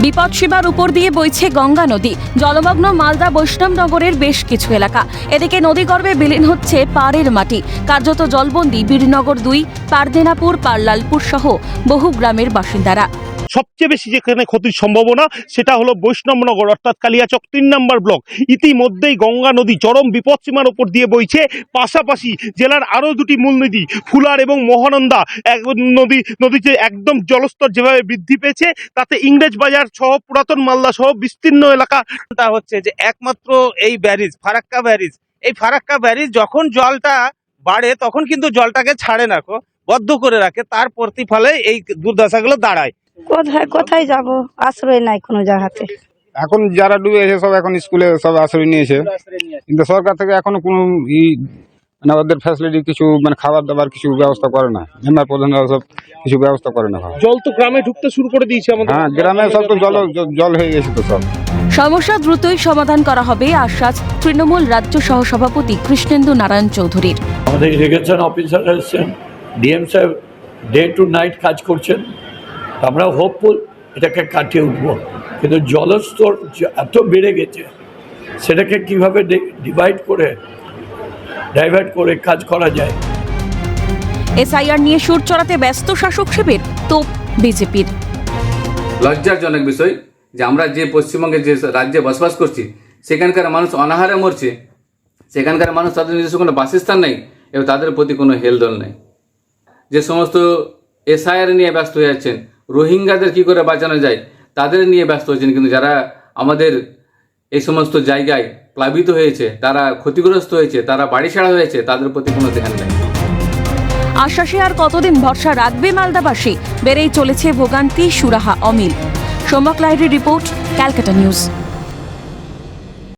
বিপদসীমার উপর দিয়ে বইছে গঙ্গা নদী। জলমগ্ন মালদা বৈষ্ণবনগরের বেশ কিছু এলাকা। এদিকে নদীগর্ভে বিলীন হচ্ছে পাড়ের মাটি। কার্যত জলবন্দী বীরনগর 2, পারদেনাপুর, পারলালপুর সহ বহু গ্রামের বাসিন্দারা। সবচেয়ে বেশি যেখানে ক্ষতির সম্ভাবনা সেটা হলো বৈষ্ণবনগর অর্থাৎ কালিয়াচক 3 নম্বর ব্লক। ইতিমধ্যেই গঙ্গা নদী চরম বিপদসীমার উপর দিয়ে বইছে। পাশাপাশি জেলার আরও দুটি মূল নদী ফুলার এবং মহানন্দা নদীতে একদম জলস্তর যেভাবে বৃদ্ধি পেয়েছে, তাতে ইংরেজ বাজার সহ পুরাতন মালদা সহ বিস্তীর্ণ এলাকা হচ্ছে যে একমাত্র এই ব্যারিজ ফারাক্কা ব্যারিজ যখন জলটা বাড়ে তখন কিন্তু জলটাকে ছাড়ে না, বদ্ধ করে রাখে। তার প্রতিফলে এই দুর্দশাগুলো দাঁড়ায়। কোথায় যাব, আশ্রয় নাই কোনো জায়গাতে। এখন যারা ডুবে গেছে সব এখন স্কুলে সব আশ্রয় নিয়েছে, কিন্তু সরকার থেকে এখনো কোনো মানে ওদের ফ্যাসিলিটি কিছু মানে খাবার দাবার কিছু ব্যবস্থা করে না। মেম্বার প্রধানরা সব কিছু ব্যবস্থা করে না। জল তো গ্রামে ঢুকতে শুরু করে দিয়েছে আমাদের। হ্যাঁ, গ্রামে সব তো জল হয়ে গেছে তো সব। সমস্যা দ্রুতই সমাধান করা হবে আশ্বাস তৃণমূল রাজ্য সহসভাপতি কৃষ্ণেন্দু নারায়ণ চৌধুরীর। আমাদের ইরিগেশন অফিসার এসেছেন, ডিএম সাহেব ডে টু নাইট কাজ করছেন। আমরা হোপফুল এটাকে কাটিয়ে উঠবো, কিন্তু জলস্তর এত বেড়ে গেছে, সেটাকে কিভাবে ডাইভার্ট করে কাজ করা যায়। এসআইআর নিয়ে সুর চড়াতে ব্যস্ত শাসক শিবির, তোপ বিজেপির। লজ্জাজনক বিষয় যে আমরা যে পশ্চিমবঙ্গের যে রাজ্যে বসবাস করছি সেখানকার মানুষ অনাহারে মরছে, সেখানকার মানুষ তাদের নিজস্ব কোনো বাসস্থান নেই এবং তাদের প্রতি কোনো হেলদোল নেই। যে সমস্ত এসআইআর নিয়ে ব্যস্ত হয়ে যাচ্ছেন, রোহিঙ্গাদের কী করে বাঁচানো যায় তাদের নিয়ে ব্যস্ত হচ্ছেন, কিন্তু যারা আমাদের এই সমস্ত জায়গায় প্লাবিত হয়েছে, তারা ক্ষতিগ্রস্ত হয়েছে, তারা বাড়ি ছাড়া হয়েছে, তাদের প্রতি কোনো ধ্যান নেই। আশ্বাসে আর কতদিন ভরসা রাখবে মালদাবাসী? বেড়েই চলেছে ভোগান্তি, সুরাহা অমিল। সোমক লাহিড়ীর রিপোর্ট, ক্যালকাটা নিউজ।